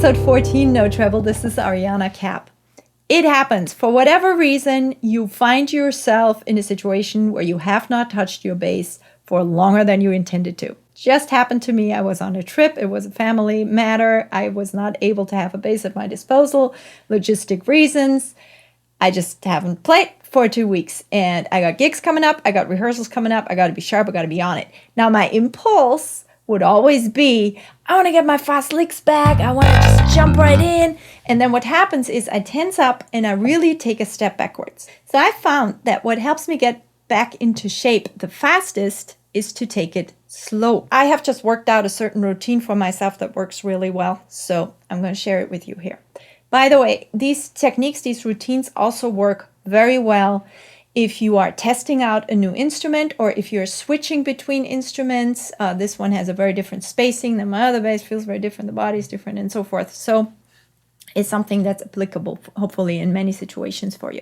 episode 14, No Treble. This is Ariana Kapp. It happens. For whatever reason, you find yourself in a situation where you have not touched your bass for longer than you intended to. Just happened to me. I was on a trip. It was a family matter. I was not able to have a bass at my disposal. Logistic reasons. I just haven't played for 2 weeks. And I got gigs coming up. I got rehearsals coming up. I got to be sharp. I got to be on it. Now, my impulse would always be, I want to get my fast licks back. I want to just jump right in. And then what happens is I tense up and I really take a step backwards. So I found that what helps me get back into shape the fastest is to take it slow. I have just worked out a certain routine for myself that works really well. So I'm going to share it with you here. By the way, these techniques, these routines also work very well if you are testing out a new instrument or if you're switching between instruments. This one has a very different spacing than my other bass, feels very different, the body is different and so forth. So it's something that's applicable, hopefully, in many situations for you.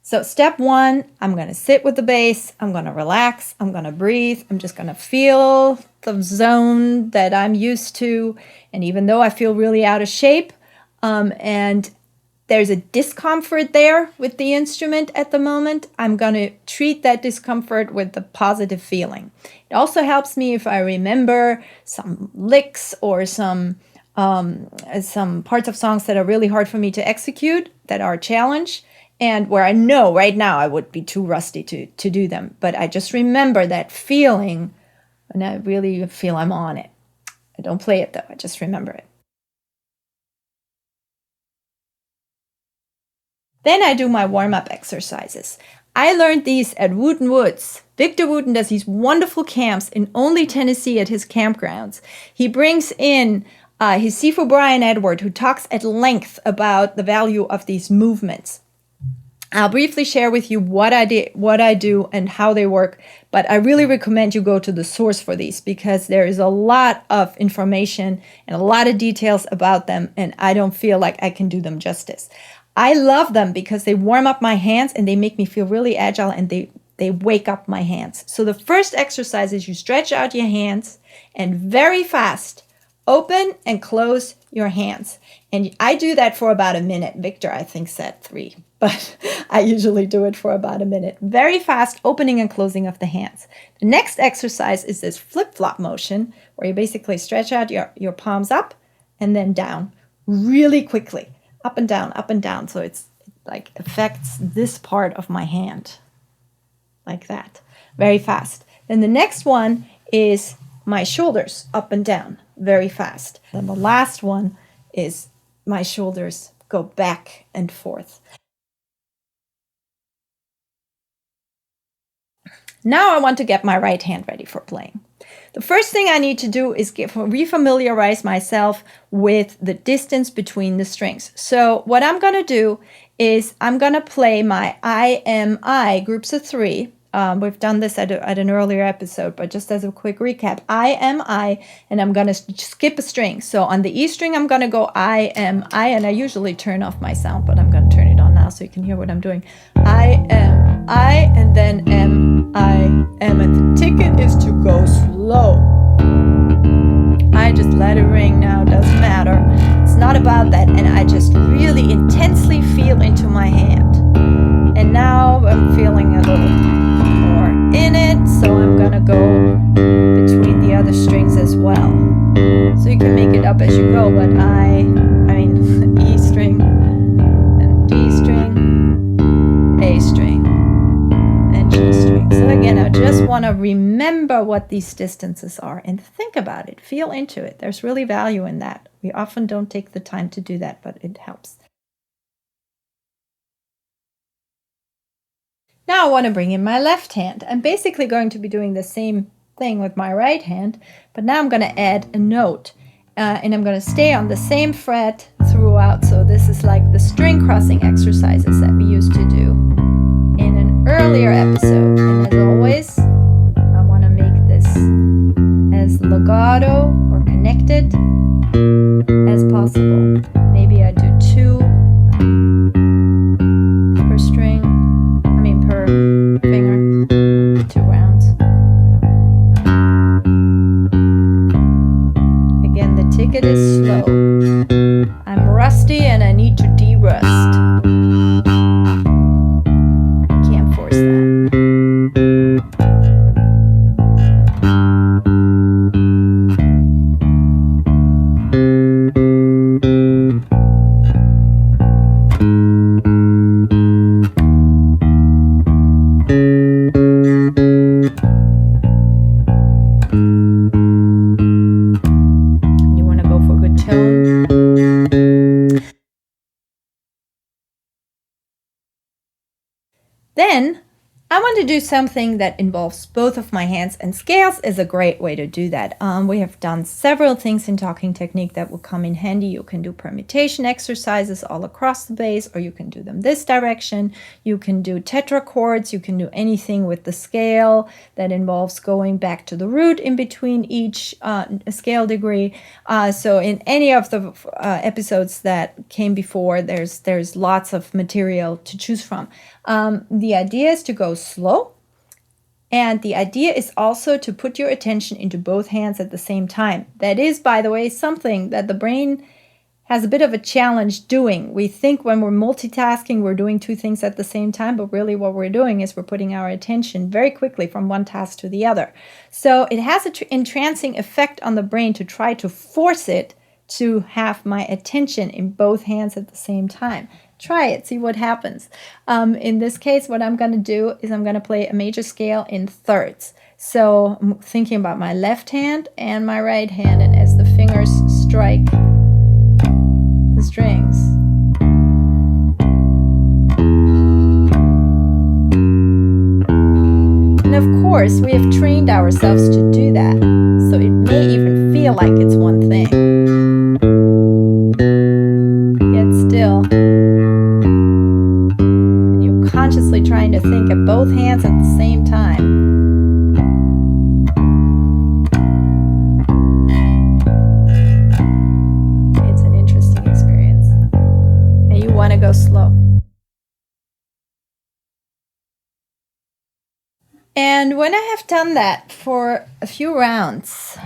So step one, I'm going to sit with the bass, I'm going to relax, I'm going to breathe, I'm just going to feel the zone that I'm used to. And even though I feel really out of shape, and there's a discomfort there with the instrument at the moment, I'm going to treat that discomfort with the positive feeling. It also helps me if I remember some licks or some parts of songs that are really hard for me to execute, that are a challenge, and where I know right now I would be too rusty to do them. But I just remember that feeling, and I really feel I'm on it. I don't play it though, I just remember it. Then I do my warm-up exercises. I learned these at Wooten Woods. Victor Wooten does these wonderful camps in only Tennessee at his campgrounds. He brings in his Sifu Brian Edward, who talks at length about the value of these movements. I'll briefly share with you what I do and how they work, but I really recommend you go to the source for these because there is a lot of information and a lot of details about them, and I don't feel like I can do them justice. I love them because they warm up my hands and they make me feel really agile and they wake up my hands. So the first exercise is you stretch out your hands and very fast open and close your hands. And I do that for about a minute. Victor, I think, said 3, but I usually do it for about a minute. Very fast opening and closing of the hands. The next exercise is this flip-flop motion where you basically stretch out your palms up and then down really quickly. Up and down, so it like affects this part of my hand, like that, very fast. Then the next one is my shoulders up and down, very fast. Then the last one is my shoulders go back and forth. Now I want to get my right hand ready for playing. The first thing I need to do is refamiliarize myself with the distance between the strings. So what I'm going to do is I'm going to play my I groups of 3. We've done this at an earlier episode, but just as a quick recap, I, and I'm going to skip a string. So on the E string, I'm going to go I, and I usually turn off my sound, but I'm going to turn it on now so you can hear what I'm doing. I, and then I, and the ticket is to go slow. I just let it ring now, doesn't matter. It's not about that, and I just really intensely feel into my hand. And now I'm feeling a little more in it, so I'm gonna go between the other strings as well. So you can make it up as you go, but I mean E string and D string, A string, and G string. So again, I just want to remember what these distances are and think about it, feel into it. There's really value in that. We often don't take the time to do that, but it helps. Now I want to bring in my left hand. I'm basically going to be doing the same thing with my right hand, but now I'm going to add a note. And I'm going to stay on the same fret throughout. So this is like the string crossing exercises that we used to do in an earlier episode. And as always, I want to make this as legato or connected as possible. Maybe I do 2 per string. Per finger, 2 rounds. Then I want to do something that involves both of my hands, and scales is a great way to do that. We have done several things in talking technique that will come in handy. You can do permutation exercises all across the bass, or you can do them this direction. You can do tetrachords. You can do anything with the scale that involves going back to the root in between each scale degree. So in any of the episodes that came before, there's lots of material to choose from. The idea is to go slow, and the idea is also to put your attention into both hands at the same time. That is, by the way, something that the brain has a bit of a challenge doing. We think when we're multitasking, we're doing two things at the same time, but really what we're doing is we're putting our attention very quickly from one task to the other. So it has an entrancing effect on the brain to try to force it to have my attention in both hands at the same time. Try it, see what happens. In this case, what I'm going to do is I'm going to play a major scale in thirds. So I'm thinking about my left hand and my right hand, and as the fingers strike the strings, and of course we have trained ourselves to do that, so it may even feel like it's one thing, yet still consciously trying to think of both hands at the same time. It's an interesting experience, and you want to go slow. And when I have done that for a few rounds,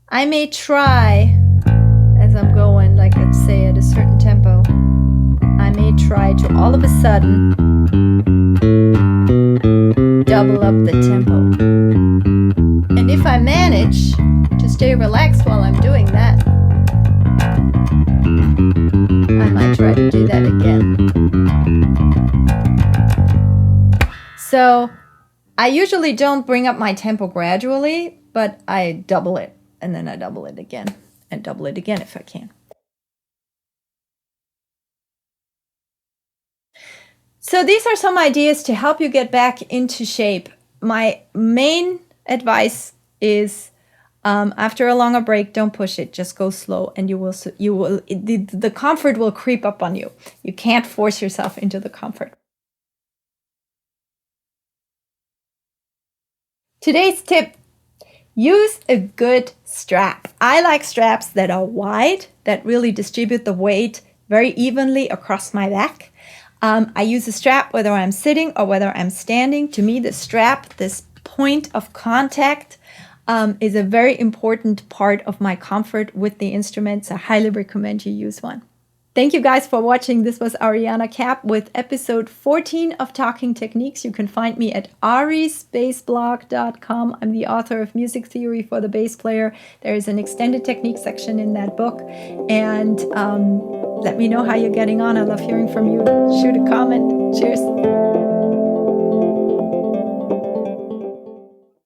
I may try, as I'm going, like let's say at a certain tempo, I may try to all of a sudden double up the tempo. And if I manage to stay relaxed while I'm doing that, I might try to do that again. So I usually don't bring up my tempo gradually, but I double it, and then I double it again, and double it again if I can. So these are some ideas to help you get back into shape. My main advice is after a longer break, don't push it. Just go slow, and the comfort will creep up on you. You can't force yourself into the comfort. Today's tip: use a good strap. I like straps that are wide, that really distribute the weight very evenly across my back. I use a strap whether I'm sitting or whether I'm standing. To me, the strap, this point of contact, is a very important part of my comfort with the instruments. I highly recommend you use one. Thank you guys for watching. This was Ariana Kapp with episode 14 of Talking Techniques. You can find me at arisbassblog.com. I'm the author of Music Theory for the Bass Player. There is an extended technique section in that book. And let me know how you're getting on. I love hearing from you. Shoot a comment. Cheers.